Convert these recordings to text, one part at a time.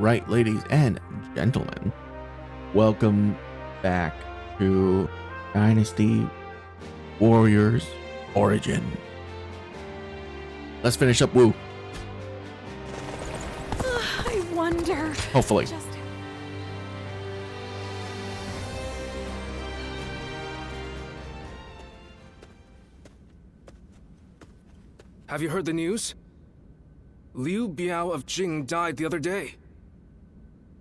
right, ladies and gentlemen, welcome back to Dynasty Warriors Origin. Let's finish up Wu. I wonder. Hopefully. Have you heard the news? Liu Biao of Jing died the other day.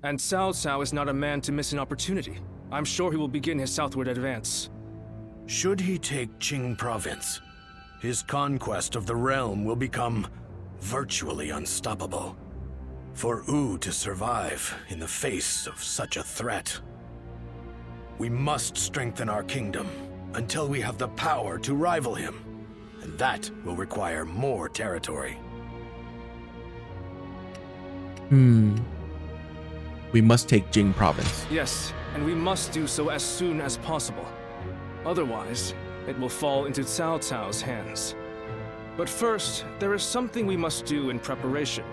And Cao Cao is not a man to miss an opportunity. I'm sure he will begin his southward advance. Should he take Qing province, his conquest of the realm will become virtually unstoppable. For Wu to survive in the face of such a threat, we must strengthen our kingdom until we have the power to rival him. And that will require more territory. We must take Jing province. Yes, and we must do so as soon as possible. Otherwise, it will fall into Cao Cao's hands. But first, there is something we must do in preparation.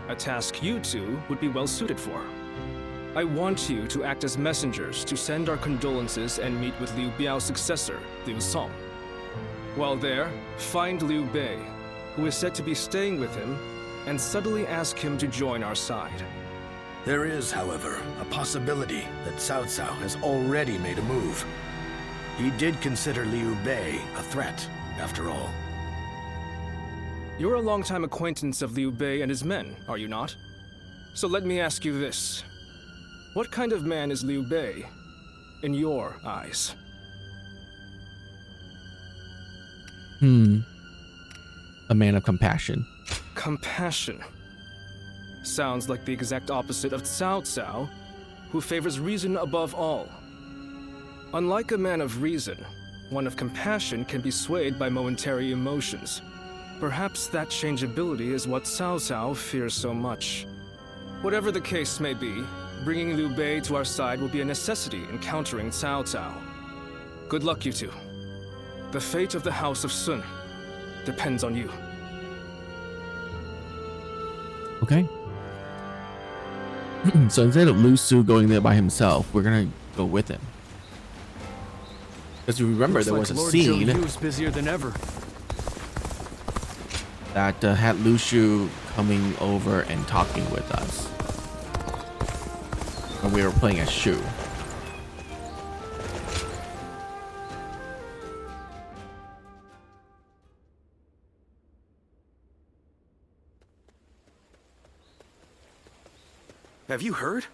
A task you two would be well suited for. I want you to act as messengers to send our condolences and meet with Liu Biao's successor, Liu Song. While there, find Liu Bei, who is said to be staying with him, and subtly ask him to join our side. There is, however, a possibility that Cao Cao has already made a move. He did consider Liu Bei a threat, after all. You're a longtime acquaintance of Liu Bei and his men, are you not? So let me ask you this. What kind of man is Liu Bei, in your eyes? A man of compassion. Compassion. Sounds like the exact opposite of Cao Cao, who favors reason above all. Unlike a man of reason, one of compassion can be swayed by momentary emotions. Perhaps that changeability is what Cao Cao fears so much. Whatever the case may be, bringing Liu Bei to our side will be a necessity in countering Cao Cao. Good luck, you two. The fate of the House of Sun depends on you. Okay. So instead of Musou going there by himself, we're gonna go with him. Because you remember there was a scene busier than ever. that had Lu Shu coming over and talking with us when we were playing as Shu. Have you heard?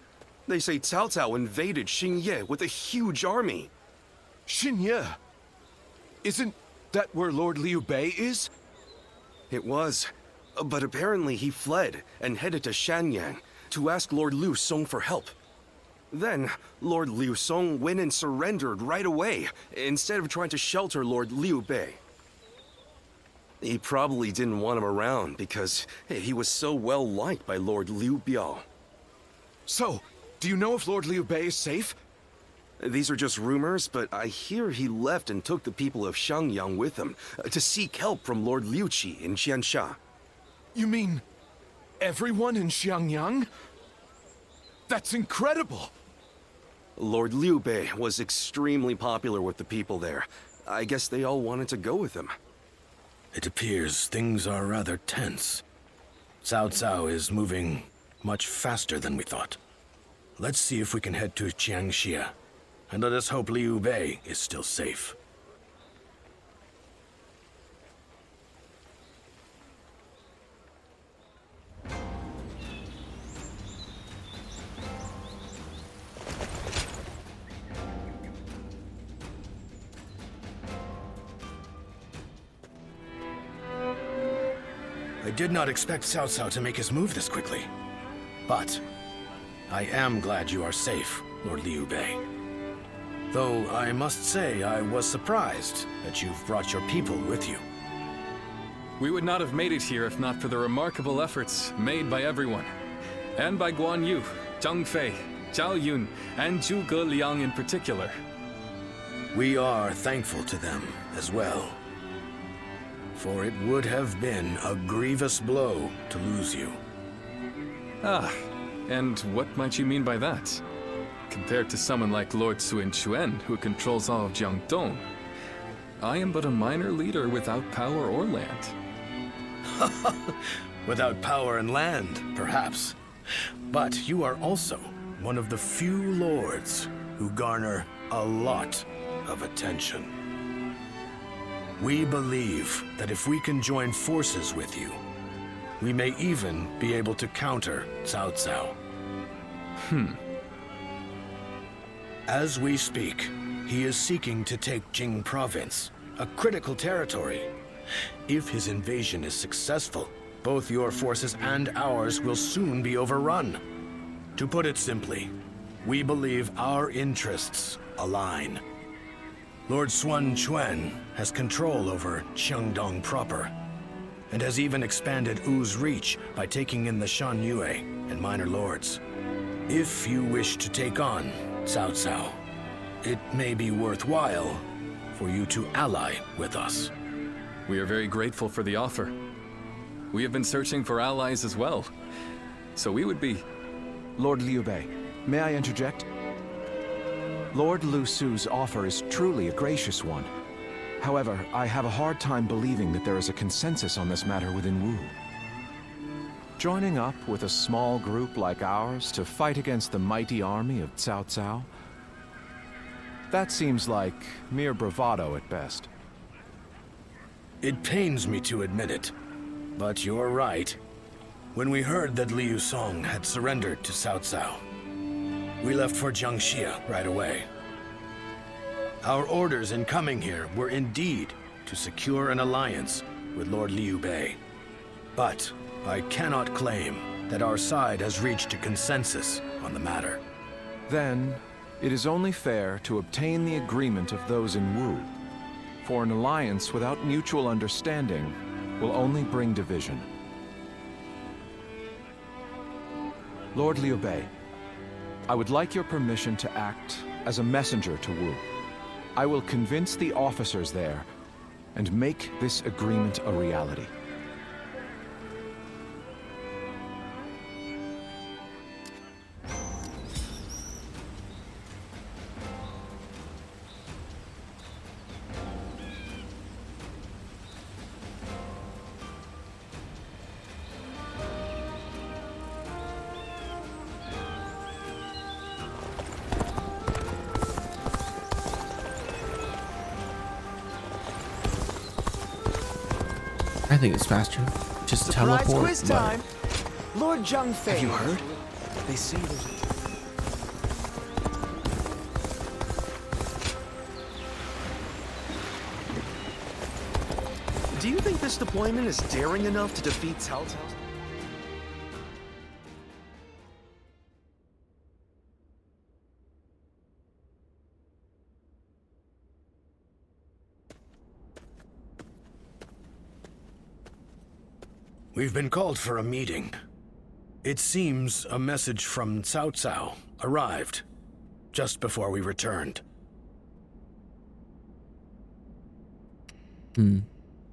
They say Cao Cao invaded Xingye with a huge army. Xingye? Isn't that where Lord Liu Bei is? It was, but apparently he fled and headed to Shanyang to ask Lord Liu Song for help. Then, Lord Liu Song went and surrendered right away, instead of trying to shelter Lord Liu Bei. He probably didn't want him around because he was so well liked by Lord Liu Biao. So, do you know if Lord Liu Bei is safe? These are just rumors, but I hear he left and took the people of Xiangyang with him to seek help from Lord Liu Qi in Qiansha. You mean everyone in Xiangyang? That's incredible! Lord Liu Bei was extremely popular with the people there. I guess they all wanted to go with him. It appears things are rather tense. Cao Cao is moving much faster than we thought. Let's see if we can head to Jiangxia, and let us hope Liu Bei is still safe. I did not expect Cao Cao to make his move this quickly. But I am glad you are safe, Lord Liu Bei. Though I must say I was surprised that you've brought your people with you. We would not have made it here if not for the remarkable efforts made by everyone. And by Guan Yu, Zhang Fei, Zhao Yun, and Zhuge Liang in particular. We are thankful to them as well. For it would have been a grievous blow to lose you. Ah, And what might you mean by that? Compared to someone like Lord Sun Quan, who controls all of Jiangdong, I am but a minor leader without power or land. Without power and land, perhaps. But you are also one of the few lords who garner a lot of attention. We believe that if we can join forces with you, we may even be able to counter Cao Cao. As we speak, he is seeking to take Jing Province, a critical territory. If his invasion is successful, both your forces and ours will soon be overrun. To put it simply, we believe our interests align. Lord Sun Quan has control over Qiangdong proper, and has even expanded Wu's reach by taking in the Shan Yue and minor lords. If you wish to take on Cao Cao, it may be worthwhile for you to ally with us. We are very grateful for the offer. We have been searching for allies as well, so we would be... Lord Liu Bei, may I interject? Lord Lu Su's offer is truly a gracious one. However, I have a hard time believing that there is a consensus on this matter within Wu. Joining up with a small group like ours to fight against the mighty army of Cao Cao? That seems like mere bravado at best. It pains me to admit it, but you're right. When we heard that Liu Song had surrendered to Cao Cao, we left for Jiangxia right away. Our orders in coming here were indeed to secure an alliance with Lord Liu Bei. But I cannot claim that our side has reached a consensus on the matter. Then, it is only fair to obtain the agreement of those in Wu. For an alliance without mutual understanding will only bring division. Lord Liu Bei, I would like your permission to act as a messenger to Wu. I will convince the officers there and make this agreement a reality. I think it's faster. Just Surprise teleport. quiz time! Lord Zhang Fei. Have you heard? They say there's Do you think this deployment is daring enough to defeat Cao Cao? We've been called for a meeting. It seems a message from Cao Cao arrived just before we returned.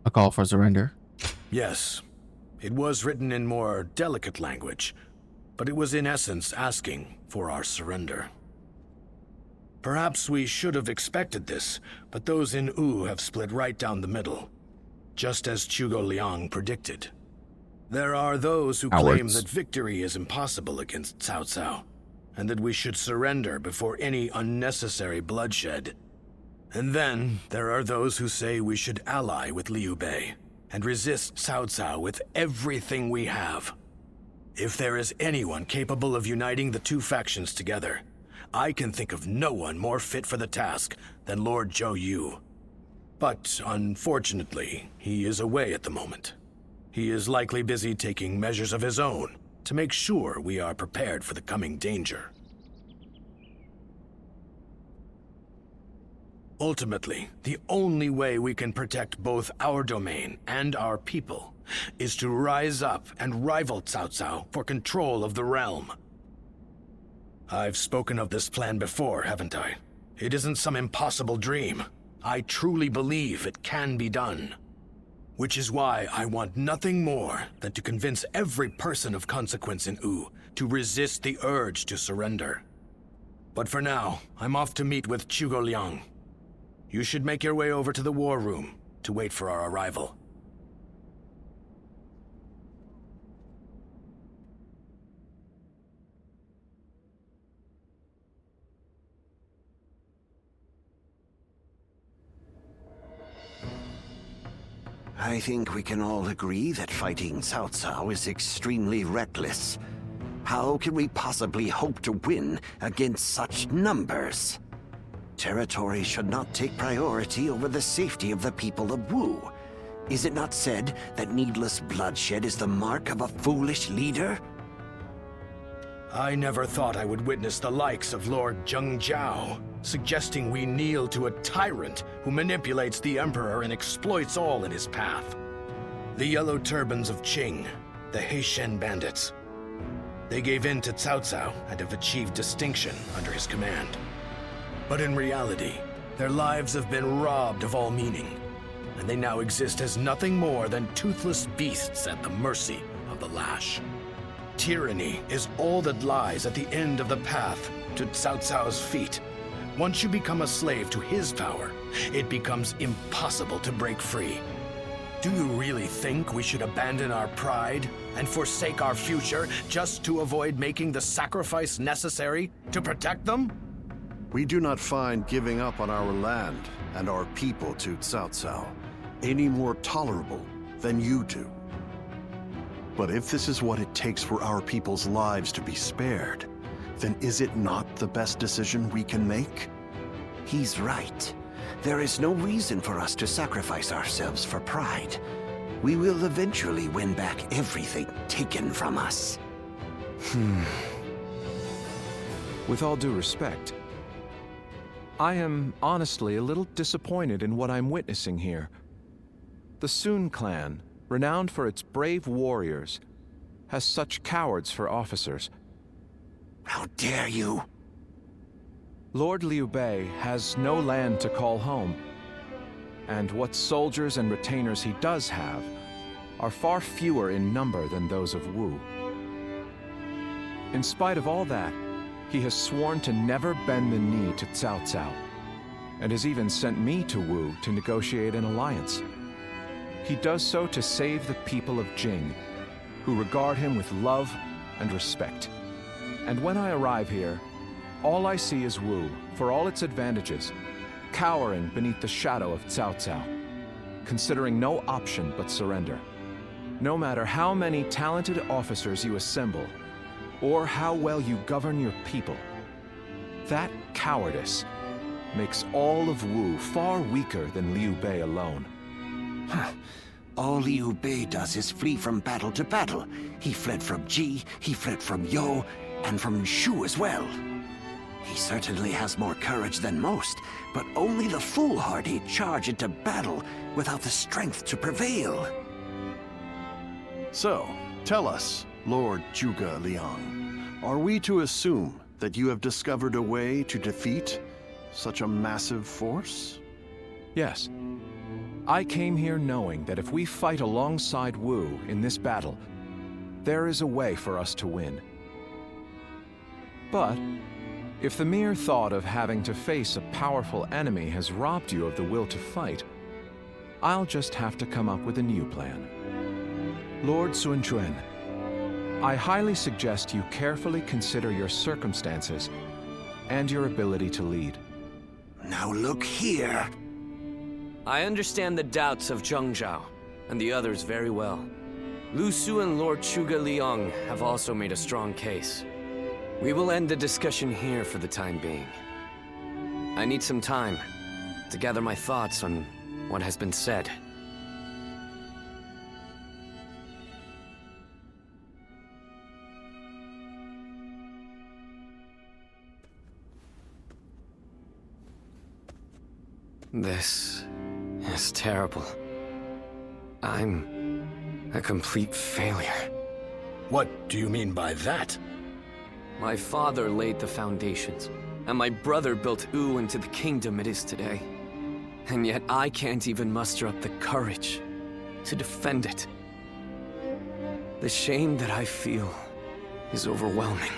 A call for surrender. Yes, it was written in more delicate language, but it was in essence asking for our surrender. Perhaps we should have expected this, but those in Wu have split right down the middle, just as Zhuge Liang predicted. There are those who claim that victory is impossible against Cao Cao, and that we should surrender before any unnecessary bloodshed. And then there are those who say we should ally with Liu Bei and resist Cao Cao with everything we have. If there is anyone capable of uniting the two factions together, I can think of no one more fit for the task than Lord Zhou Yu. But unfortunately, he is away at the moment. He is likely busy taking measures of his own to make sure we are prepared for the coming danger. Ultimately, the only way we can protect both our domain and our people is to rise up and rival Cao Cao for control of the realm. I've spoken of this plan before, haven't I? It isn't some impossible dream. I truly believe it can be done. Which is why I want nothing more than to convince every person of consequence in Wu to resist the urge to surrender. But for now, I'm off to meet with Zhuge Liang. You should make your way over to the war room to wait for our arrival. I think we can all agree that fighting Cao Cao is extremely reckless. How can we possibly hope to win against such numbers? Territory should not take priority over the safety of the people of Wu. Is it not said that needless bloodshed is the mark of a foolish leader? I never thought I would witness the likes of Lord Zheng Jiao, suggesting we kneel to a tyrant who manipulates the Emperor and exploits all in his path. The Yellow Turbans of Qing, the Heishen bandits. They gave in to Cao Cao and have achieved distinction under his command. But in reality, their lives have been robbed of all meaning, and they now exist as nothing more than toothless beasts at the mercy of the lash. Tyranny is all that lies at the end of the path to Cao Cao's feet. Once you become a slave to his power, it becomes impossible to break free. Do you really think we should abandon our pride and forsake our future just to avoid making the sacrifice necessary to protect them? We do not find giving up on our land and our people to Cao Cao any more tolerable than you do. But if this is what it takes for our people's lives to be spared, then is it not the best decision we can make? He's right. There is no reason for us to sacrifice ourselves for pride. We will eventually win back everything taken from us. With all due respect, I am honestly a little disappointed in what I'm witnessing here. The Sun clan, renowned for its brave warriors, has such cowards for officers. How dare you! Lord Liu Bei has no land to call home, and what soldiers and retainers he does have are far fewer in number than those of Wu. In spite of all that, he has sworn to never bend the knee to Cao Cao, and has even sent me to Wu to negotiate an alliance. He does so to save the people of Jing, who regard him with love and respect. And when I arrive here, all I see is Wu, for all its advantages, cowering beneath the shadow of Cao Cao, considering no option but surrender. No matter how many talented officers you assemble, or how well you govern your people, that cowardice makes all of Wu far weaker than Liu Bei alone. All Liu Bei does is flee from battle to battle. He fled from Ji, he fled from You, and from Shu as well. He certainly has more courage than most, but only the foolhardy charge into battle without the strength to prevail. So, tell us, Lord Zhuge Liang, are we to assume that you have discovered a way to defeat such a massive force? Yes. I came here knowing that if we fight alongside Wu in this battle, there is a way for us to win. But if the mere thought of having to face a powerful enemy has robbed you of the will to fight, I'll just have to come up with a new plan. Lord Sun Quan, I highly suggest you carefully consider your circumstances and your ability to lead. Now look here. I understand the doubts of Zheng Jiao and the others very well. Lu Su and Lord Zhuge Liang have also made a strong case. We will end the discussion here for the time being. I need some time to gather my thoughts on what has been said. This is terrible. I'm a complete failure. What do you mean by that? My father laid the foundations, and my brother built Wu into the kingdom it is today. And yet I can't even muster up the courage to defend it. The shame that I feel is overwhelming.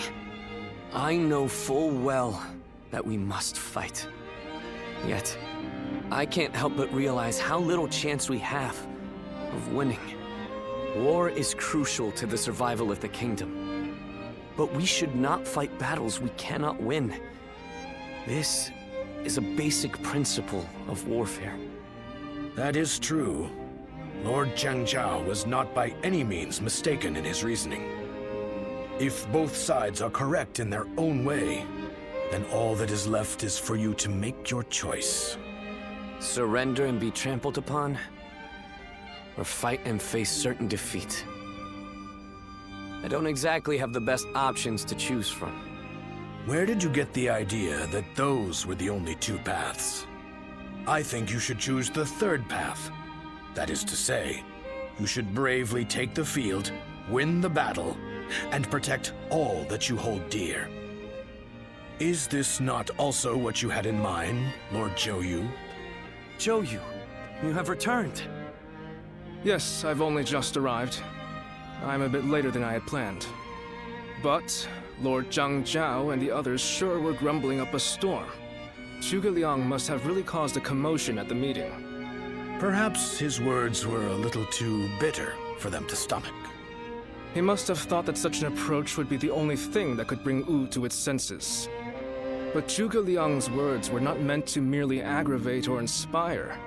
I know full well that we must fight. Yet, I can't help but realize how little chance we have of winning. War is crucial to the survival of the kingdom. But we should not fight battles we cannot win. This is a basic principle of warfare. That is true. Lord Changzhou was not by any means mistaken in his reasoning. If both sides are correct in their own way, then all that is left is for you to make your choice. Surrender and be trampled upon, or fight and face certain defeat. I don't exactly have the best options to choose from. Where did you get the idea that those were the only two paths? I think you should choose the third path. That is to say, you should bravely take the field, win the battle, and protect all that you hold dear. Is this not also what you had in mind, Lord Zhou? Zhou, you have returned. Yes, I've only just arrived. I'm a bit later than I had planned. But Lord Zhang Zhao and the others sure were grumbling up a storm. Zhuge Liang must have really caused a commotion at the meeting. Perhaps his words were a little too bitter for them to stomach. He must have thought that such an approach would be the only thing that could bring Wu to its senses. But Zhuge Liang's words were not meant to merely aggravate or inspire.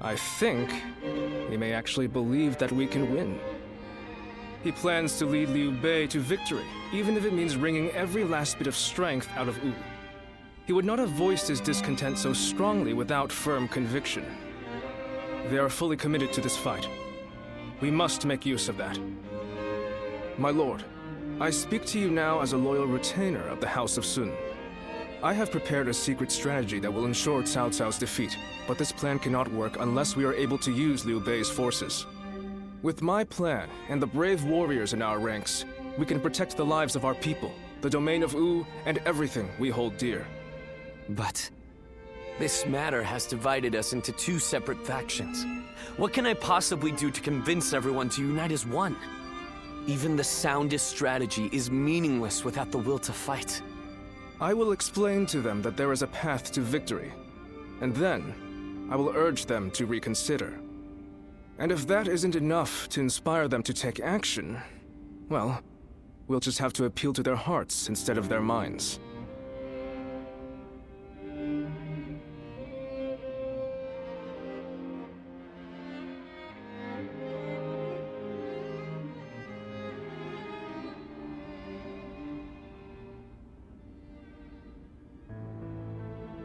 I think he may actually believe that we can win. He plans to lead Liu Bei to victory, even if it means wringing every last bit of strength out of Wu. He would not have voiced his discontent so strongly without firm conviction. They are fully committed to this fight. We must make use of that. My lord, I speak to you now as a loyal retainer of the House of Sun. I have prepared a secret strategy that will ensure Cao Cao's defeat, but this plan cannot work unless we are able to use Liu Bei's forces. With my plan and the brave warriors in our ranks, we can protect the lives of our people, the domain of Wu, and everything we hold dear. But this matter has divided us into two separate factions. What can I possibly do to convince everyone to unite as one? Even the soundest strategy is meaningless without the will to fight. I will explain to them that there is a path to victory, and then I will urge them to reconsider. And if that isn't enough to inspire them to take action, well, we'll just have to appeal to their hearts instead of their minds.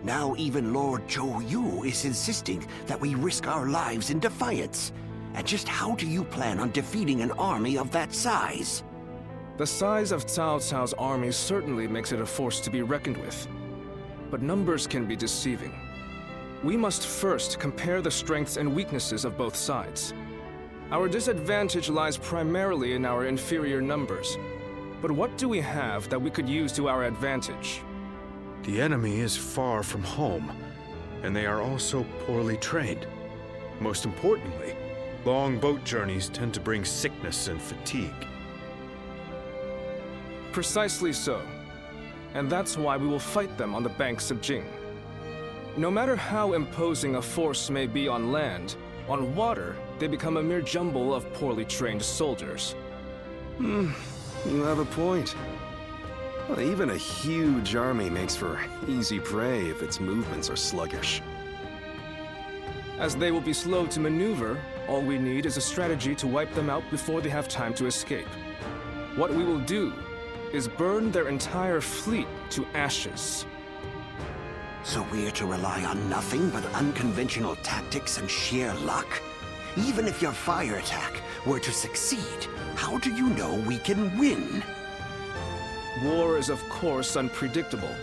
Now even Lord Zhou is insisting that we risk our lives in defiance. And just how do you plan on defeating an army of that size? The size of Cao Cao's army certainly makes it a force to be reckoned with. But numbers can be deceiving. We must first compare the strengths and weaknesses of both sides. Our disadvantage lies primarily in our inferior numbers. But what do we have that we could use to our advantage? The enemy is far from home, and they are also poorly trained. Most importantly, long boat journeys tend to bring sickness and fatigue. Precisely so. And that's why we will fight them on the banks of Jing. No matter how imposing a force may be on land, on water, they become a mere jumble of poorly trained soldiers. You have a point. Well, even a huge army makes for easy prey if its movements are sluggish. As they will be slow to maneuver, all we need is a strategy to wipe them out before they have time to escape. What we will do is burn their entire fleet to ashes. So we're to rely on nothing but unconventional tactics and sheer luck? Even if your fire attack were to succeed, how do you know we can win? War is of course unpredictable,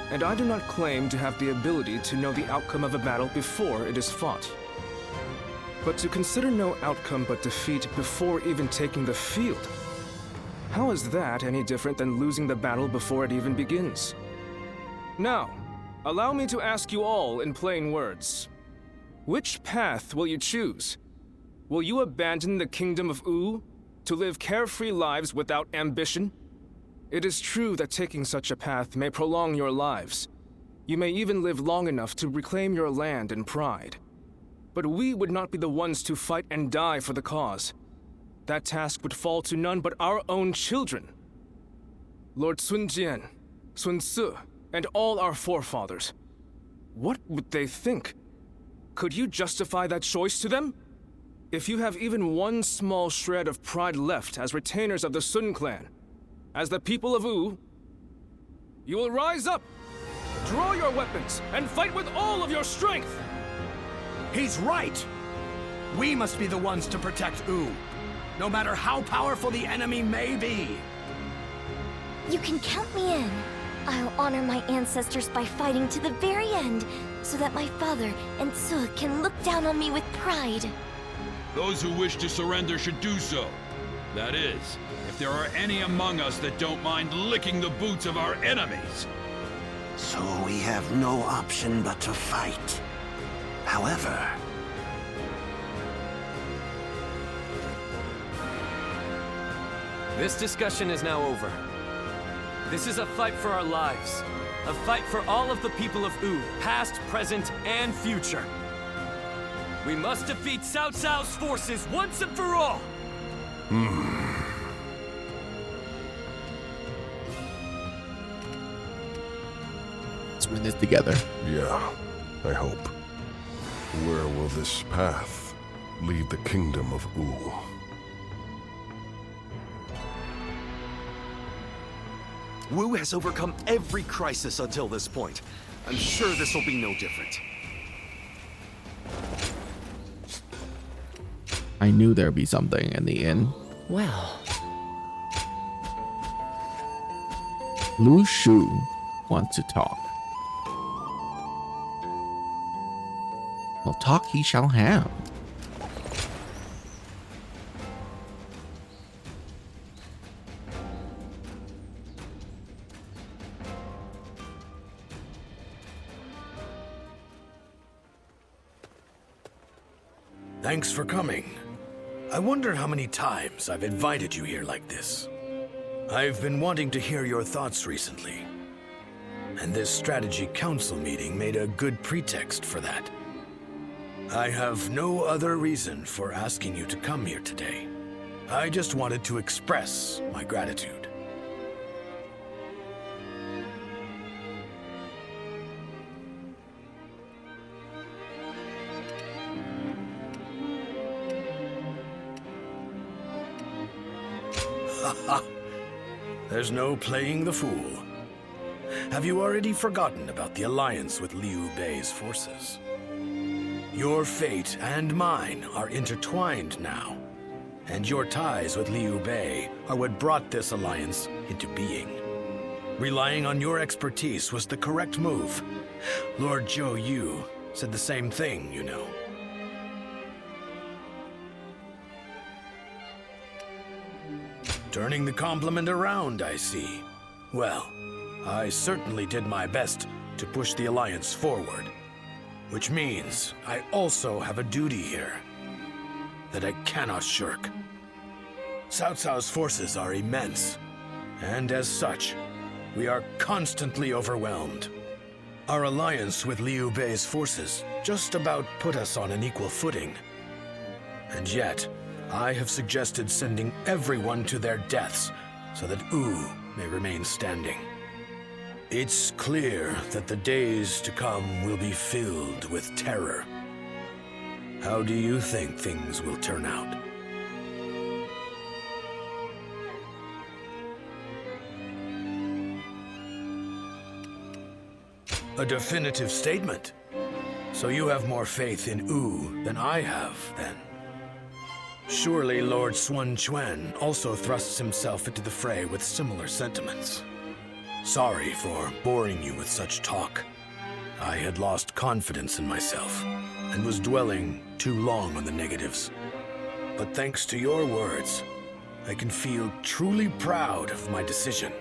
and I do not claim to have the ability to know the outcome of a battle before it is fought. But to consider no outcome but defeat before even taking the field, how is that any different than losing the battle before it even begins? Now, allow me to ask you all in plain words. Which path will you choose? Will you abandon the kingdom of Wu to live carefree lives without ambition? It is true that taking such a path may prolong your lives. You may even live long enough to reclaim your land and pride. But we would not be the ones to fight and die for the cause. That task would fall to none but our own children. Lord Sun Jian, Sun Ce, and all our forefathers. What would they think? Could you justify that choice to them? If you have even one small shred of pride left as retainers of the Sun clan, as the people of Wu, you will rise up, draw your weapons, and fight with all of your strength! He's right! We must be the ones to protect Wu, no matter how powerful the enemy may be! You can count me in. I'll honor my ancestors by fighting to the very end, so that my father and Su can look down on me with pride. Those who wish to surrender should do so. That is, if there are any among us that don't mind licking the boots of our enemies. So we have no option but to fight. However... This discussion is now over. This is a fight for our lives. A fight for all of the people of Wu, past, present, and future. We must defeat Cao Cao's forces once and for all! Let's win this together. Yeah, I hope. Where will this path lead the kingdom of Wu? Wu has overcome every crisis until this point. I'm sure this will be no different. I knew there'd be something in the end. Well... Lu Shu wants to talk. Well, talk he shall have. Thanks for coming. I wonder how many times I've invited you here like this. I've been wanting to hear your thoughts recently. And this strategy council meeting made a good pretext for that. I have no other reason for asking you to come here today. I just wanted to express my gratitude. Haha. There's no playing the fool. Have you already forgotten about the alliance with Liu Bei's forces? Your fate and mine are intertwined now, and your ties with Liu Bei are what brought this alliance into being. Relying on your expertise was the correct move. Lord Zhou Yu said the same thing, you know. Turning the compliment around, I see. Well, I certainly did my best to push the alliance forward. Which means I also have a duty here that I cannot shirk. Cao Cao's forces are immense, and as such, we are constantly overwhelmed. Our alliance with Liu Bei's forces just about put us on an equal footing. And yet, I have suggested sending everyone to their deaths so that Wu may remain standing. It's clear that the days to come will be filled with terror. How do you think things will turn out? A definitive statement. So you have more faith in Wu than I have, then. Surely Lord Sun Quan also thrusts himself into the fray with similar sentiments. Sorry for boring you with such talk. I had lost confidence in myself, and was dwelling too long on the negatives. But thanks to your words, I can feel truly proud of my decision.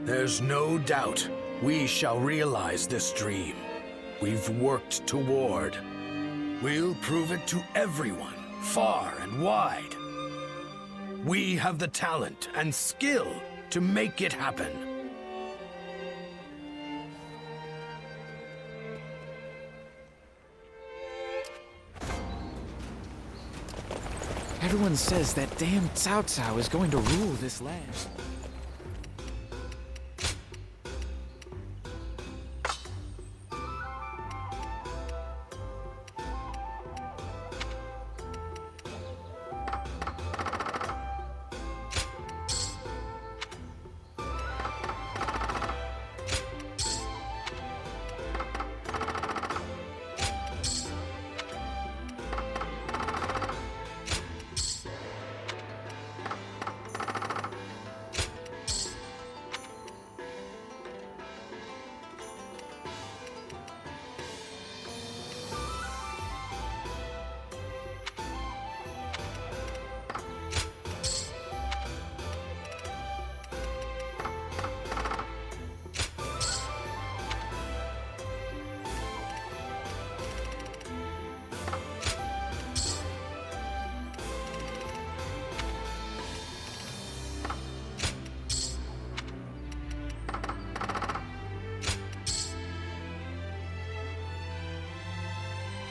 There's no doubt we shall realize this dream we've worked toward. We'll prove it to everyone, far and wide. We have the talent and skill to make it happen. Everyone says that damn Cao Cao is going to rule this land.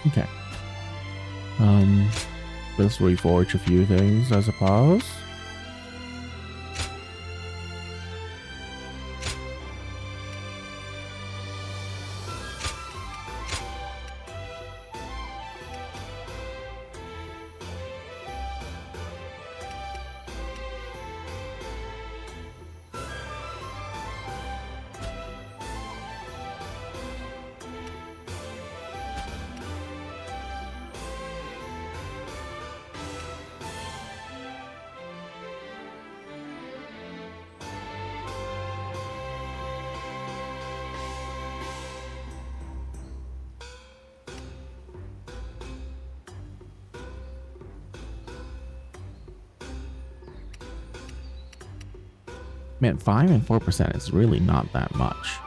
Okay. Let's reforge a few things, I suppose. Man, 5 and 4% is really not that much.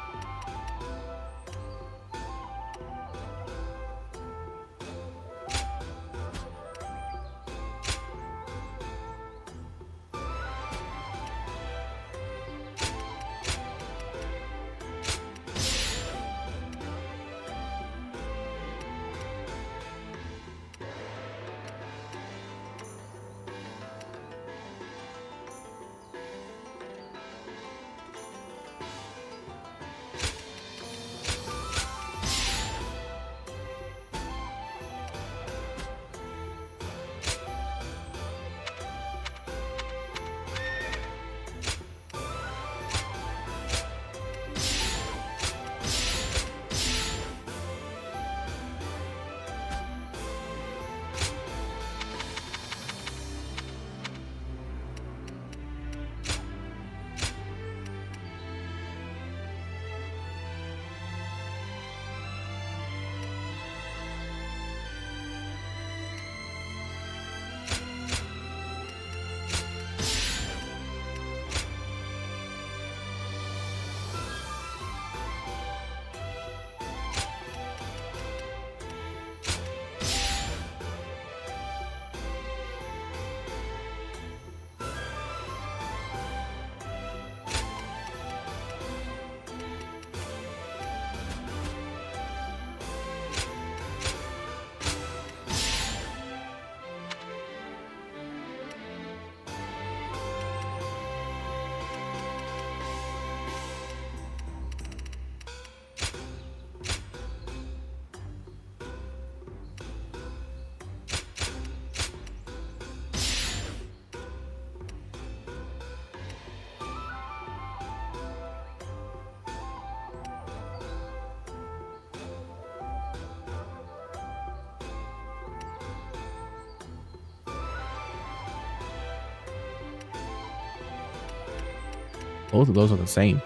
Both of those are the same.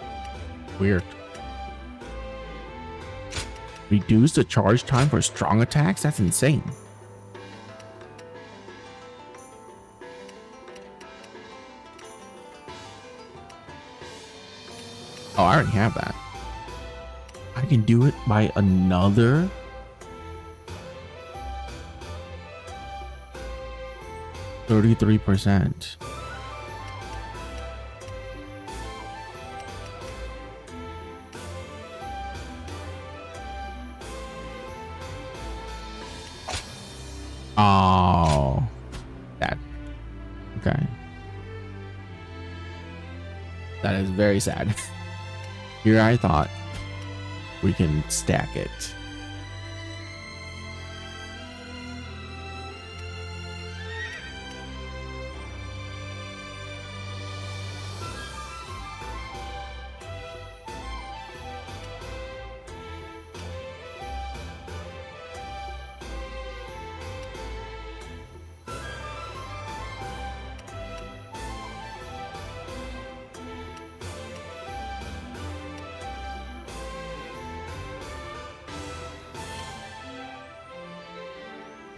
Weird. Reduce the charge time for strong attacks? That's insane. Oh, I already have that. I can do it by another 33%. Oh, that. Okay. That is very sad. Here I thought we can stack it.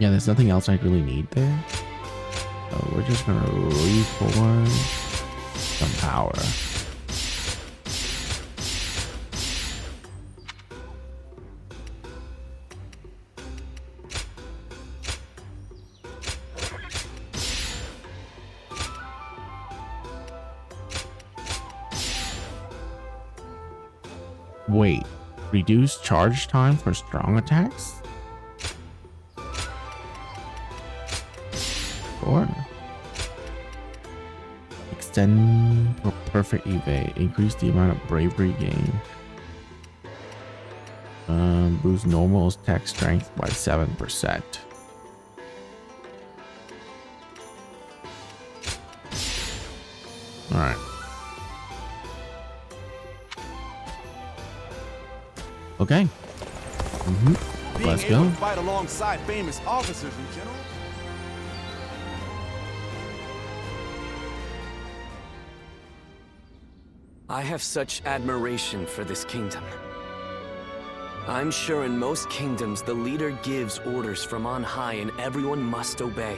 Yeah, there's nothing else I really need there. So we're just gonna reform some power. Wait, reduce charge time for strong attacks? Or extend for perfect evade, increase the amount of bravery gain, boost normal attack strength by 7%. All right. Okay. Let's go. To fight alongside famous officers in general. I have such admiration for this kingdom. I'm sure in most kingdoms the leader gives orders from on high and everyone must obey.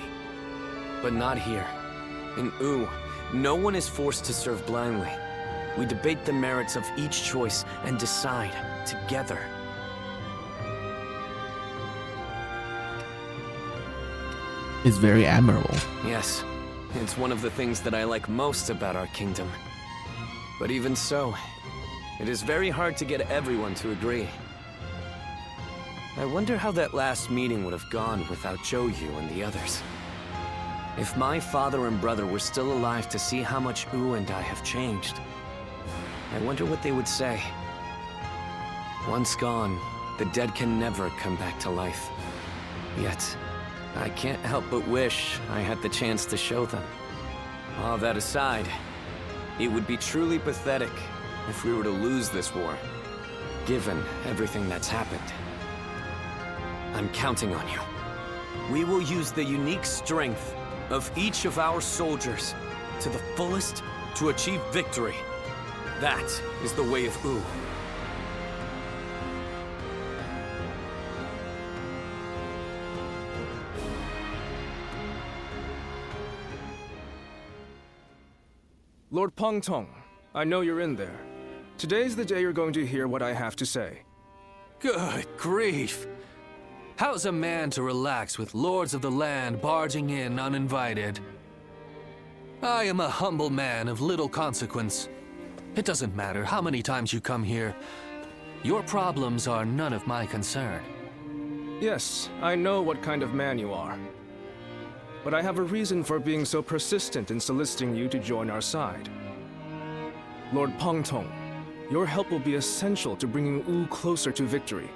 But not here. In Wu, no one is forced to serve blindly. We debate the merits of each choice and decide together. It's very admirable. Yes, it's one of the things that I like most about our kingdom. But even so, it is very hard to get everyone to agree. I wonder how that last meeting would have gone without Zhou Yu and the others. If my father and brother were still alive to see how much Wu and I have changed, I wonder what they would say. Once gone, the dead can never come back to life. Yet, I can't help but wish I had the chance to show them. All that aside, it would be truly pathetic if we were to lose this war, given everything that's happened. I'm counting on you. We will use the unique strength of each of our soldiers to the fullest to achieve victory. That is the way of Wu. Lord Pengtong, I know you're in there. Today's the day you're going to hear what I have to say. Good grief! How's a man to relax with lords of the land barging in uninvited? I am a humble man of little consequence. It doesn't matter how many times you come here. Your problems are none of my concern. Yes, I know what kind of man you are. But I have a reason for being so persistent in soliciting you to join our side. Lord Pengtong, your help will be essential to bringing Wu closer to victory.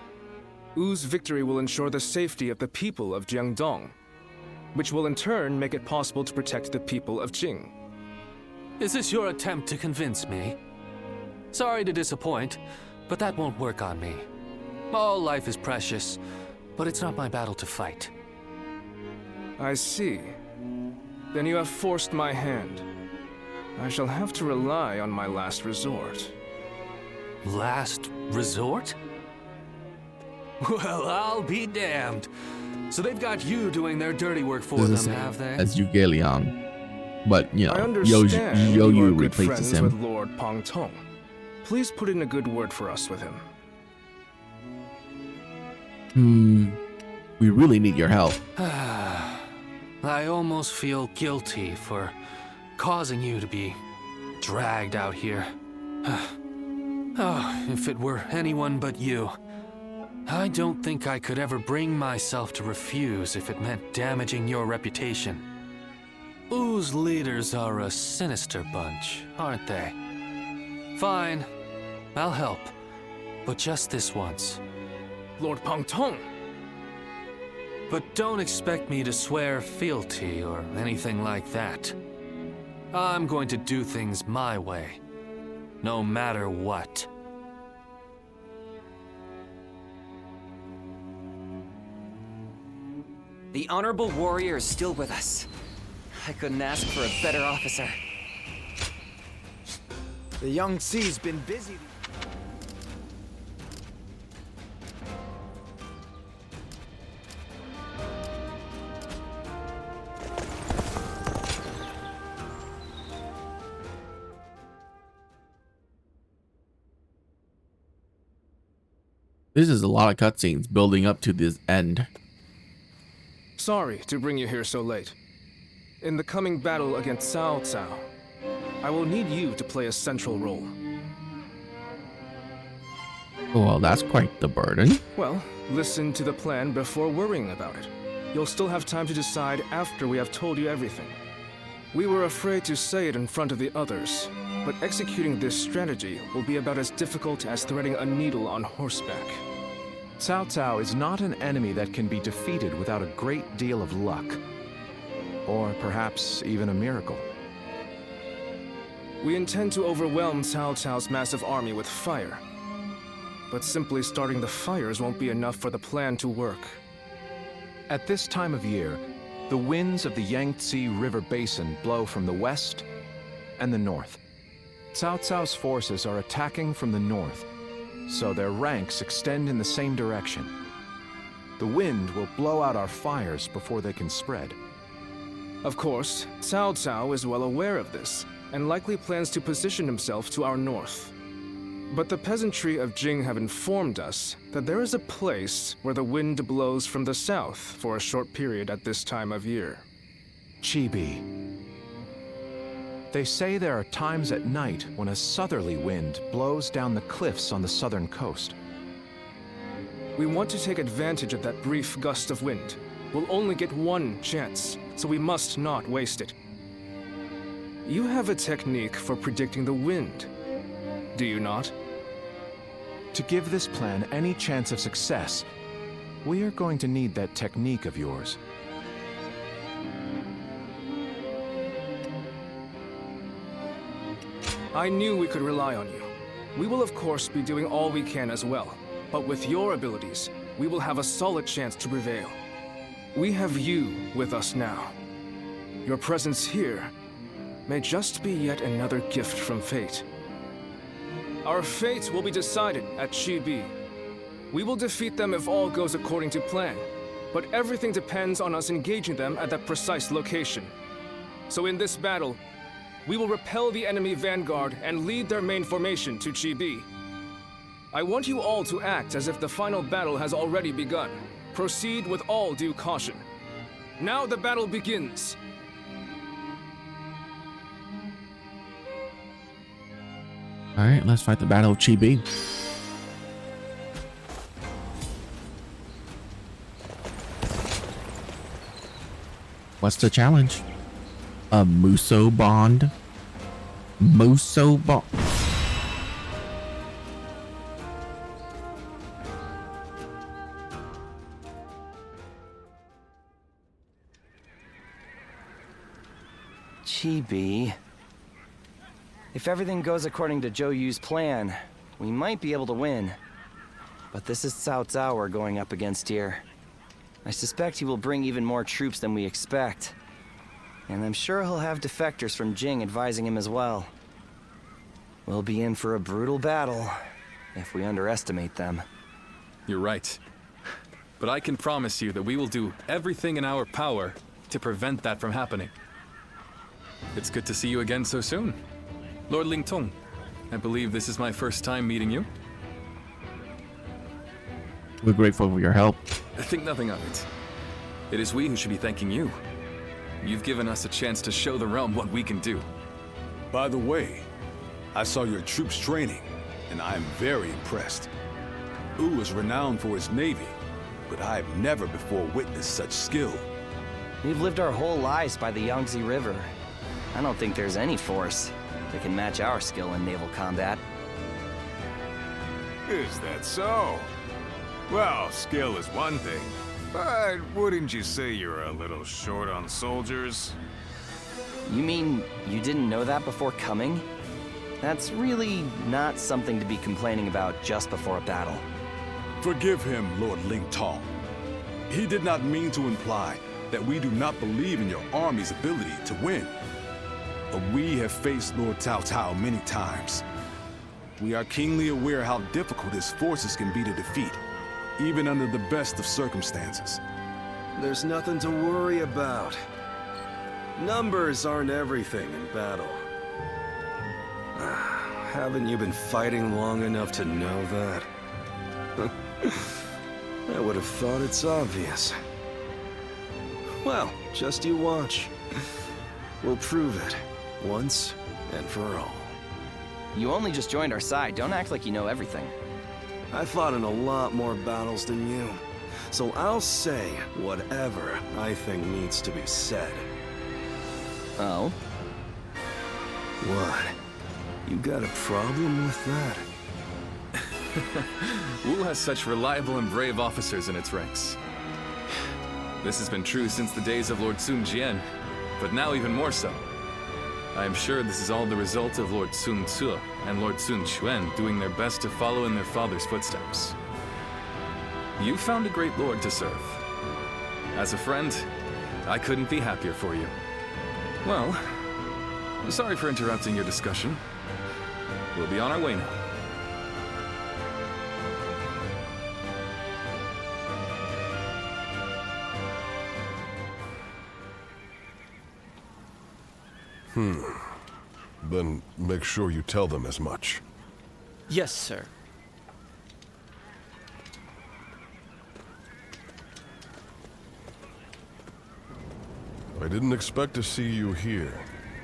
Wu's victory will ensure the safety of the people of Jiangdong, which will in turn make it possible to protect the people of Jing. Is this your attempt to convince me? Sorry to disappoint, but that won't work on me. All life is precious, but it's not my battle to fight. I see. Then you have forced my hand. I shall have to rely on my last resort. Last resort? Well, I'll be damned. So they've got you doing their dirty work for them, have they? As Zhuge Liang. But, you know, I understand Zhou you are Yu good replaces friends with him. Lord Pengtong. Please put in a good word for us with him. We really need your help. I almost feel guilty for causing you to be dragged out here. Oh, if it were anyone but you. I don't think I could ever bring myself to refuse if it meant damaging your reputation. Wu's leaders are a sinister bunch, aren't they? Fine, I'll help. But just this once. Lord Pang Tong! But don't expect me to swear fealty or anything like that. I'm going to do things my way, no matter what. The honorable warrior is still with us. I couldn't ask for a better officer. The young Xi's been busy. This is a lot of cutscenes building up to this end. Sorry to bring you here so late. In the coming battle against Cao Cao, I will need you to play a central role. Well, that's quite the burden. Well, listen to the plan before worrying about it. You'll still have time to decide after we have told you everything. We were afraid to say it in front of the others, but executing this strategy will be about as difficult as threading a needle on horseback. Cao Cao is not an enemy that can be defeated without a great deal of luck. Or perhaps even a miracle. We intend to overwhelm Cao Cao's massive army with fire. But simply starting the fires won't be enough for the plan to work. At this time of year, the winds of the Yangtze River Basin blow from the west and the north. Cao Cao's forces are attacking from the north, so their ranks extend in the same direction. The wind will blow out our fires before they can spread. Of course, Cao Cao is well aware of this, and likely plans to position himself to our north. But the peasantry of Jing have informed us that there is a place where the wind blows from the south for a short period at this time of year. Chibi. They say there are times at night when a southerly wind blows down the cliffs on the southern coast. We want to take advantage of that brief gust of wind. We'll only get one chance, so we must not waste it. You have a technique for predicting the wind, do you not? To give this plan any chance of success, we are going to need that technique of yours. I knew we could rely on you. We will of course be doing all we can as well, but with your abilities, we will have a solid chance to prevail. We have you with us now. Your presence here may just be yet another gift from fate. Our fate will be decided at Chibi. We will defeat them if all goes according to plan, but everything depends on us engaging them at that precise location. So in this battle, we will repel the enemy vanguard and lead their main formation to Chibi. I want you all to act as if the final battle has already begun. Proceed with all due caution. Now the battle begins. Alright, let's fight the Battle of Chibi. What's the challenge? A Musou bond? Musou bond. Chibi. If everything goes according to Zhou Yu's plan, we might be able to win. But this is Cao Cao we're going up against here. I suspect he will bring even more troops than we expect. And I'm sure he'll have defectors from Jing advising him as well. We'll be in for a brutal battle if we underestimate them. You're right. But I can promise you that we will do everything in our power to prevent that from happening. It's good to see you again so soon. Lord Lingtong, I believe this is my first time meeting you. We're grateful for your help. Think nothing of it. It is we who should be thanking you. You've given us a chance to show the realm what we can do. By the way, I saw your troops training, and I'm very impressed. Wu is renowned for his navy, but I have never before witnessed such skill. We've lived our whole lives by the Yangtze River. I don't think there's any force that can match our skill in naval combat. Is that so? Well, skill is one thing, but wouldn't you say you're a little short on soldiers? You mean you didn't know that before coming? That's really not something to be complaining about just before a battle. Forgive him, Lord Ling Tong. He did not mean to imply that we do not believe in your army's ability to win. But we have faced Lord Cao Cao many times. We are keenly aware how difficult his forces can be to defeat, even under the best of circumstances. There's nothing to worry about. Numbers aren't everything in battle. Haven't you been fighting long enough to know that? I would have thought it's obvious. Well, just you watch. We'll prove it, once and for all. You only just joined our side. Don't act like you know everything. I fought in a lot more battles than you, so I'll say whatever I think needs to be said. Oh? What? You got a problem with that? Wu has such reliable and brave officers in its ranks. This has been true since the days of Lord Sun Jian, but now even more so. I am sure this is all the result of Lord Sun Ce and Lord Sun Quan doing their best to follow in their father's footsteps. You found a great lord to serve. As a friend, I couldn't be happier for you. Well, sorry for interrupting your discussion. We'll be on our way now. Then make sure you tell them as much. Yes, sir. I didn't expect to see you here.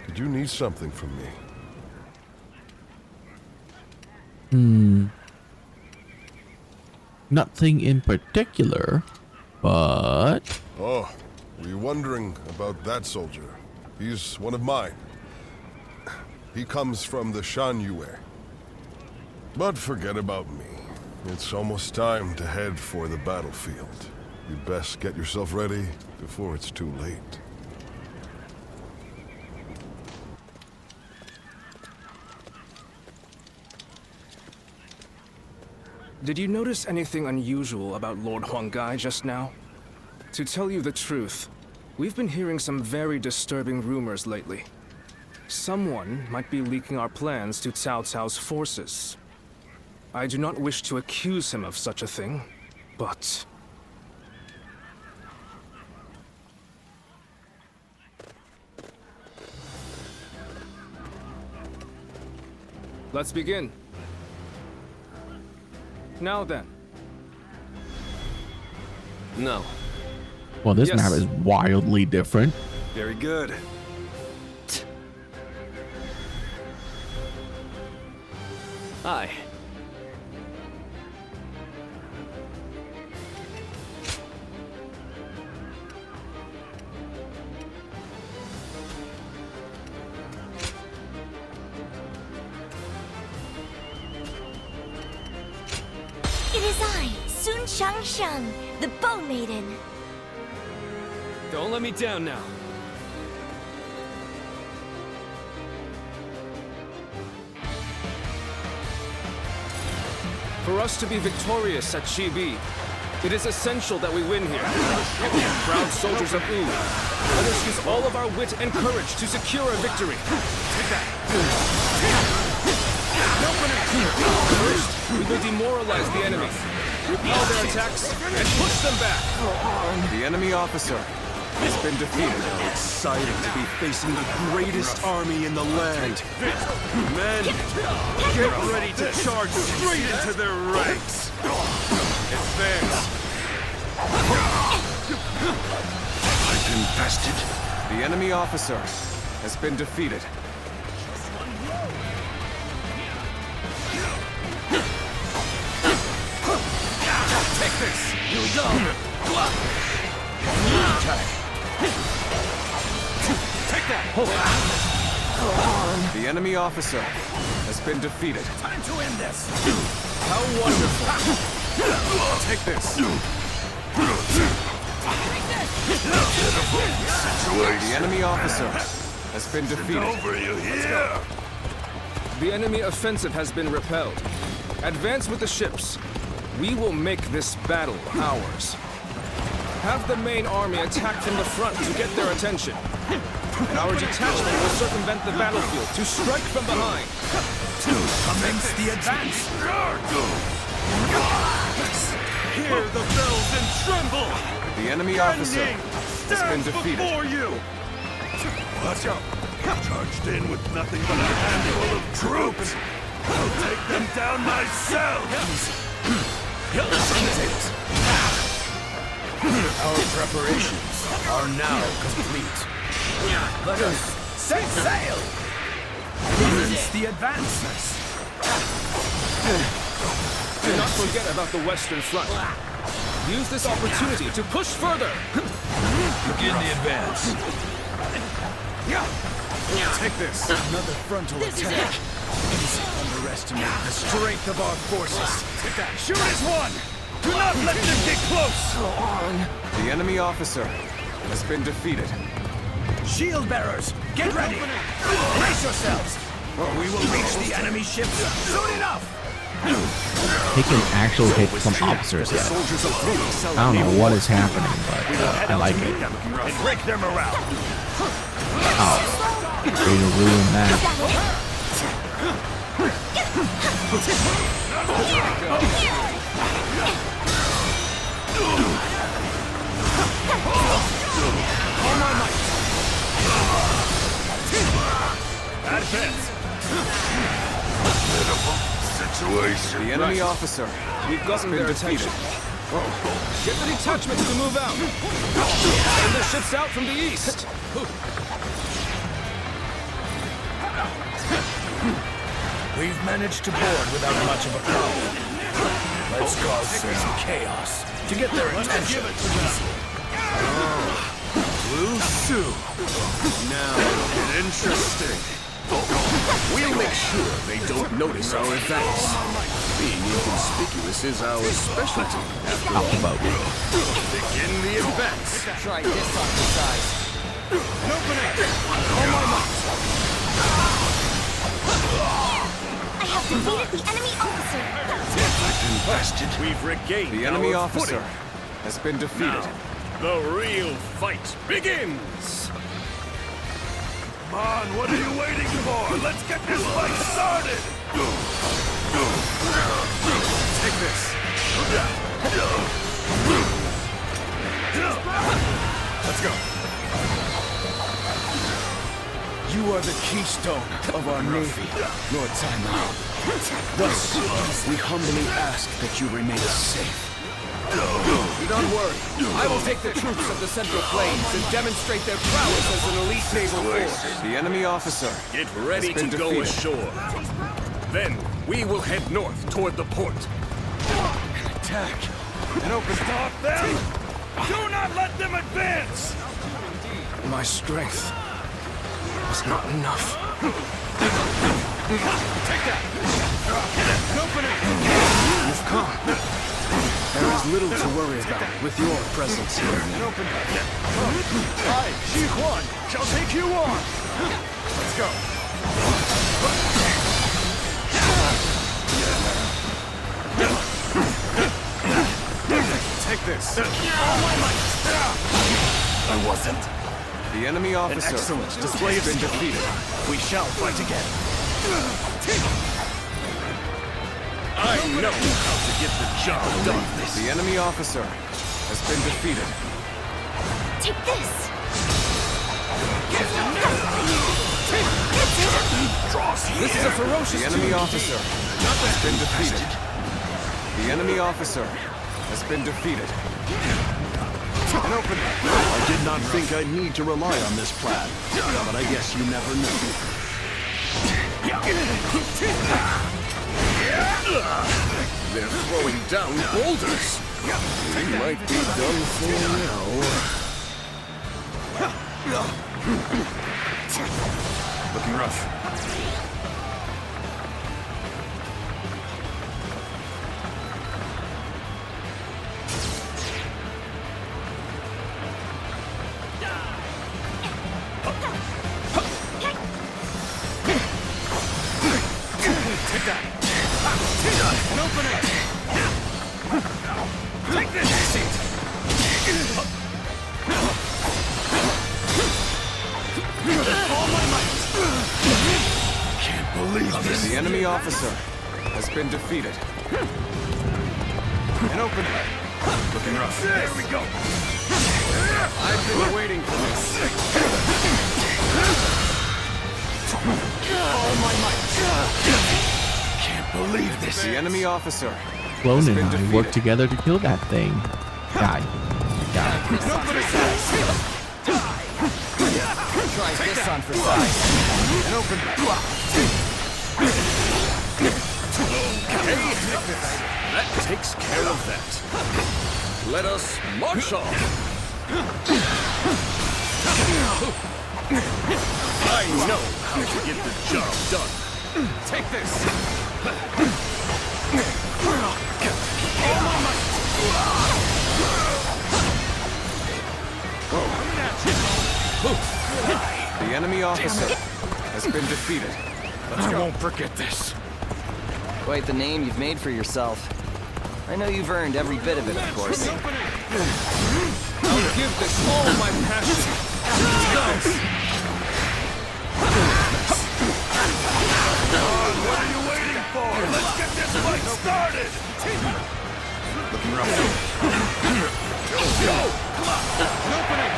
Did you need something from me? Nothing in particular, but... Oh, were you wondering about that soldier? He's one of mine. He comes from the Shan Yue. But forget about me. It's almost time to head for the battlefield. You'd best get yourself ready before it's too late. Did you notice anything unusual about Lord Huanggai just now? To tell you the truth, we've been hearing some very disturbing rumors lately. Someone might be leaking our plans to Cao Cao's forces. I do not wish to accuse him of such a thing, but... Let's begin. Now then. No. Well, this Yes. map is wildly different. Very good. Aye. It is I, Sun Changsheng, the Bow Maiden. Don't let me down now. For us to be victorious at Chibi, it is essential that we win here. Proud soldiers of Wu, let us use all of our wit and courage to secure a victory. Take that. First, we will demoralize the enemy, repel their attacks, and push them back. The enemy officer has been defeated. Excited to be facing the greatest army in the land. Men, get ready to charge straight into their ranks. Advance. I've been bested. The enemy officer has been defeated. The enemy officer has been defeated. Time to end this! How wonderful! Take this! The enemy officer has been defeated. Over you here! The enemy offensive has been repelled. Advance with the ships. We will make this battle ours. Have the main army attack from the front to get their attention. And our detachment will circumvent the battlefield to strike from behind. Commence the advance! Hear the bells and tremble! The enemy officer has been defeated. Before you! Let's go! Charged in with nothing but a handful of troops! I'll take them down myself! Our preparations are now complete. Let us set sail! Commence the advance! Do not forget about the Western Front. Use this opportunity to push further! Begin the advance. Take this! Another frontal attack. Easy to underestimate the strength of our forces. Shoot as one! Do not let them get close! Go on. The enemy officer has been defeated. Shield bearers, get ready! Brace yourselves, or we will reach the enemy ships soon enough! He can actually hit some officers yet. I don't know what is happening, but I like it. And break their morale. Oh, they ruined that. All my might. Advance. Situation. The enemy officer We've gotten has been their defeated. attention. Get the detachments to move out. Send the ships out from the east. We've managed to board without much of a problem. Let's cause some chaos to get their attention. Musou. Now it'll get interesting. We'll make sure they don't notice our advance. Being inconspicuous is our specialty, after all. Begin the advance. Try this on the side. I have defeated the enemy officer. Bastard. We've regained The enemy our officer footing. has been defeated. The real fight begins! Come on, what are you waiting for? Let's get this fight started! Take this! Let's go! You are the keystone of our navy, Lord Taimao. Thus, we humbly ask that you remain safe. Do not worry. I will take the troops of the Central Plains and demonstrate their prowess as an elite naval force. The enemy officer Get ready to go ashore. Then, we will head north toward the port. An attack! And open. Stop them! Do not let them advance! My strength was not enough. Take that! Open it! You've come. There is little to worry about with your presence here. Open it! I, Shi Huan, shall take you on! Let's go! Take this! I wasn't. The enemy officer An excellent display has of been skill. defeated. We shall fight again. I know how to get the job done. The enemy officer has been defeated. Take this. This is a ferocious The enemy duel. officer has been defeated. The enemy officer has been defeated. An opening. I did not think I'd need to rely on this plan, but I guess you never know. They're throwing down boulders. We might be done for now. Looking rough. Take that! An opening! Take this! All my might! Can't believe this. The enemy officer has been defeated. An opening. Looking rough. There we go! I've been waiting for this. All my might! Can't believe this. The enemy officer. Clone and I worked together to kill that thing. Die. Die. Try this on for size. An opening. That takes care of that. Let us march on. I know how to get the job done. Take this! The enemy officer has been defeated. I won't forget this. Quite the name you've made for yourself. I know you've earned every bit of it, of course. I'll give this all my passion. What are you waiting for? Let's get this fight started! Looking rough. Go! Come on! An opening!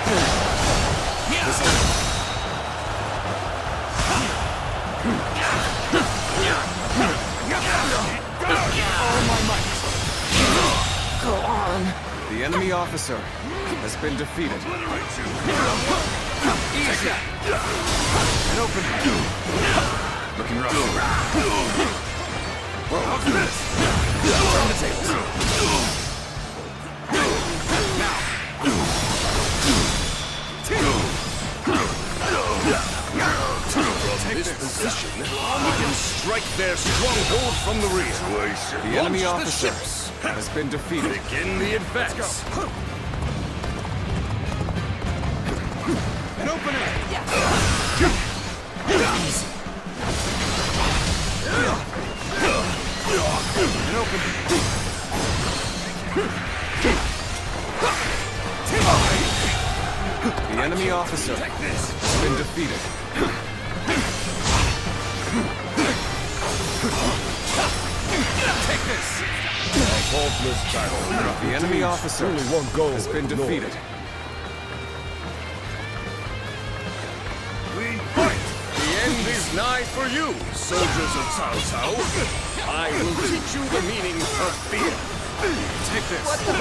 All my might! Go on. The enemy officer has been defeated. Easy! An opening. Looking rough. How's this? Turn the tables. Now! From this position, we can strike their stronghold from the rear. The enemy Launch the officer ships. has been defeated. Begin the advance. An opening! An opening. The enemy officer has been defeated. Take this! A faultless battle. The enemy officer Only one goal has been ignored. defeated. We fight! The end is nigh for you, soldiers of Cao Cao. I will teach you the meaning of fear. Take this. What the?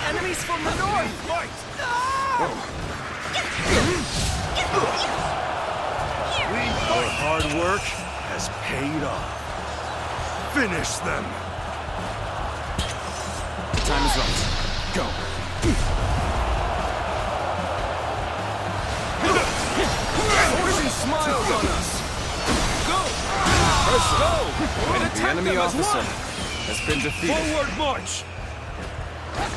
Enemies from the north! Fight! Our hard work has paid off. Finish them. Time is right. Go. Fortune smiles on us. Go! Go! And The attack enemy them as officer one. has been defeated. Forward march! I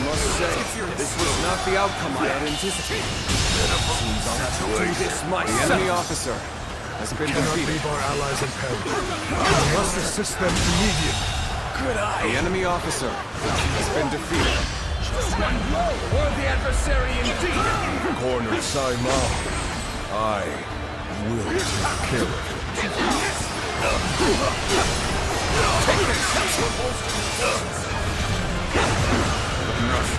must say, this was not the outcome I had anticipated. Seems I'll have to do this The myself. enemy officer has been defeated. Leave our allies in peril. We must assist them immediately. The enemy officer has been defeated. One blow! Worthy adversary indeed! Cornered Sai Mao. I will take care of it. Looking rough.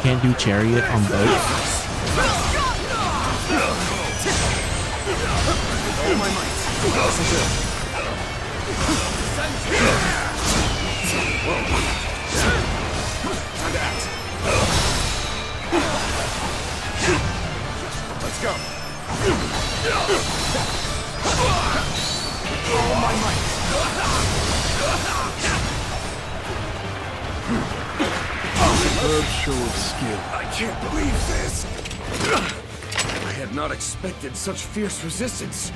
Can't do chariot on boats. All my might. Listen to it. Time to act. Let's go. All my might. superb show of skill. I can't believe this! I had not expected such fierce resistance.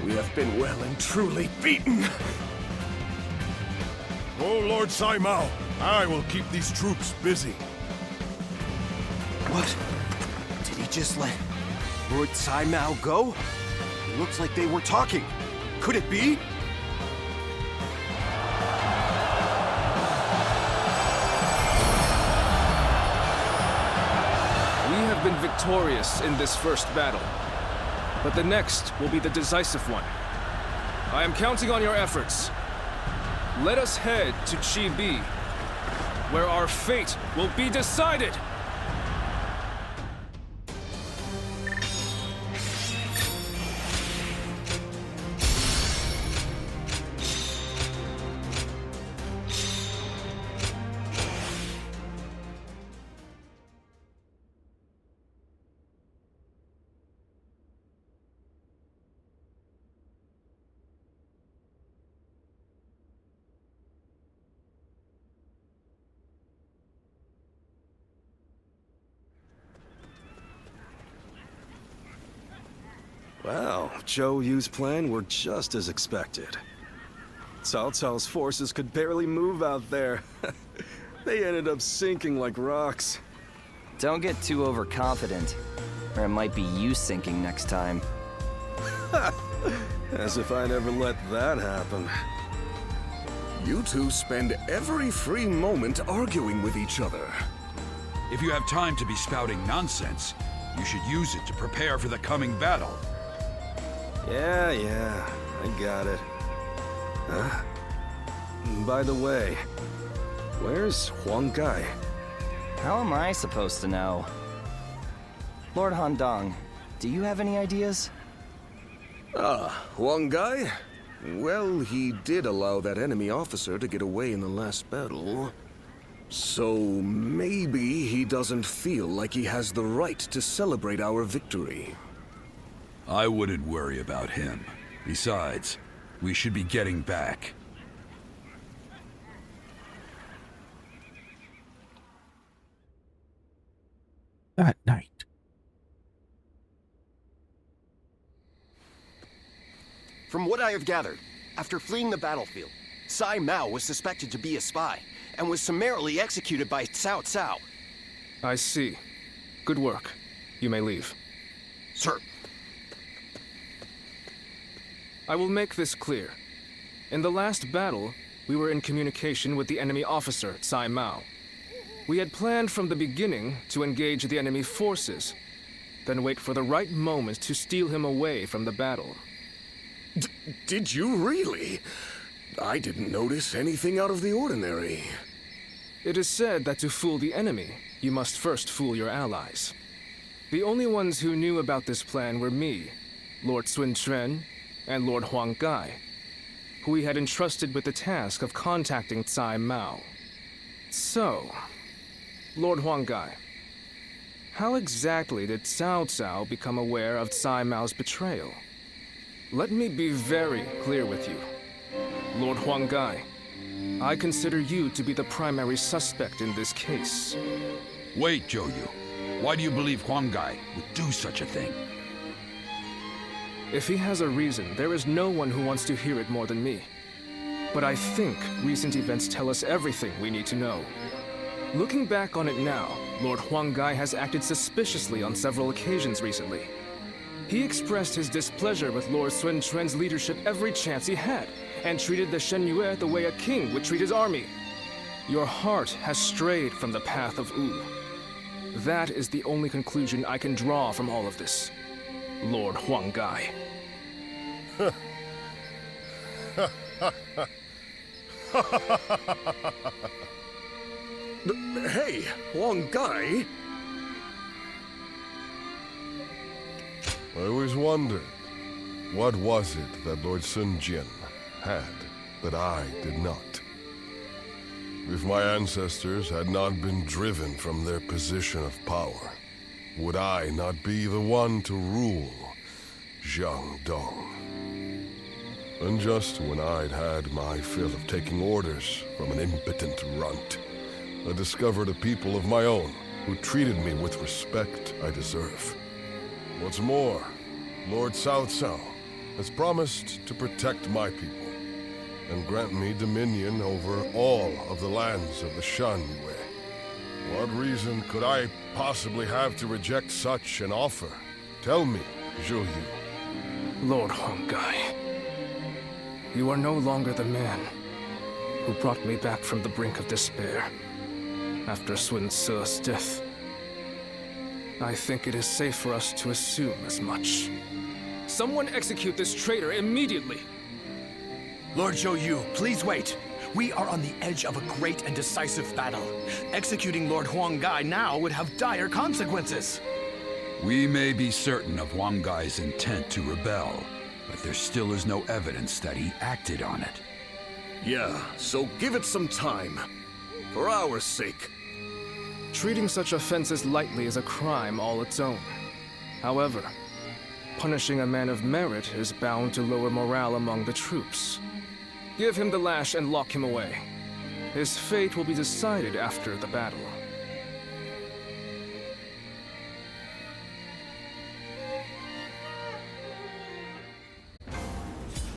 We have been well and truly beaten. Oh, Lord Saimao, I will keep these troops busy. What? Did he just let Lord Saimao go? It looks like they were talking. Could it be? We have been victorious in this first battle, but the next will be the decisive one. I am counting on your efforts. Let us head to Chibi, where our fate will be decided! Well, Zhou Yu's plan were just as expected. Cao Cao's forces could barely move out there. They ended up sinking like rocks. Don't get too overconfident, or it might be you sinking next time. As if I'd ever let that happen. You two spend every free moment arguing with each other. If you have time to be spouting nonsense, you should use it to prepare for the coming battle. Yeah, I got it. Huh? By the way, where's Huang Gai? How am I supposed to know? Lord Handong, do you have any ideas? Huang Gai? Well, he did allow that enemy officer to get away in the last battle. So maybe he doesn't feel like he has the right to celebrate our victory. I wouldn't worry about him. Besides, we should be getting back. That night. From what I have gathered, after fleeing the battlefield, Sai Mao was suspected to be a spy, and was summarily executed by Cao Cao. I see. Good work. You may leave. Sir. I will make this clear. In the last battle, we were in communication with the enemy officer, Sai Mao. We had planned from the beginning to engage the enemy forces, then wait for the right moment to steal him away from the battle. Did you really? I didn't notice anything out of the ordinary. It is said that to fool the enemy, you must first fool your allies. The only ones who knew about this plan were me, Lord Sun Quan, and Lord Huang Gai, who we had entrusted with the task of contacting Tsai Mao. So, Lord Huang Gai, how exactly did Cao Cao become aware of Tsai Mao's betrayal? Let me be very clear with you. Lord Huang Gai, I consider you to be the primary suspect in this case. Wait, Zhou Yu. Why do you believe Huang Gai would do such a thing? If he has a reason, there is no one who wants to hear it more than me. But I think recent events tell us everything we need to know. Looking back on it now, Lord Huang Gai has acted suspiciously on several occasions recently. He expressed his displeasure with Lord Sun Quan's leadership every chance he had, and treated the Shen Yue the way a king would treat his army. Your heart has strayed from the path of Wu. That is the only conclusion I can draw from all of this, Lord Huang Gai. Hey, Huang Gai? I always wondered, what was it that Lord Sun Jian had that I did not? If my ancestors had not been driven from their position of power, would I not be the one to rule Jiangdong? And just when I'd had my fill of taking orders from an impotent runt, I discovered a people of my own who treated me with respect I deserve. What's more, Lord Cao Cao has promised to protect my people and grant me dominion over all of the lands of the Shan Yue. What reason could I possibly have to reject such an offer? Tell me, Zhou Yu. Lord Huanggai, you are no longer the man who brought me back from the brink of despair after Sun Ce's death. I think it is safe for us to assume as much. Someone execute this traitor immediately! Lord Zhou Yu, please wait. We are on the edge of a great and decisive battle. Executing Lord Huanggai now would have dire consequences. We may be certain of Huanggai's intent to rebel, but there still is no evidence that he acted on it. Yeah, so give it some time. For our sake. Treating such offenses lightly is a crime all its own. However, punishing a man of merit is bound to lower morale among the troops. Give him the lash and lock him away. His fate will be decided after the battle.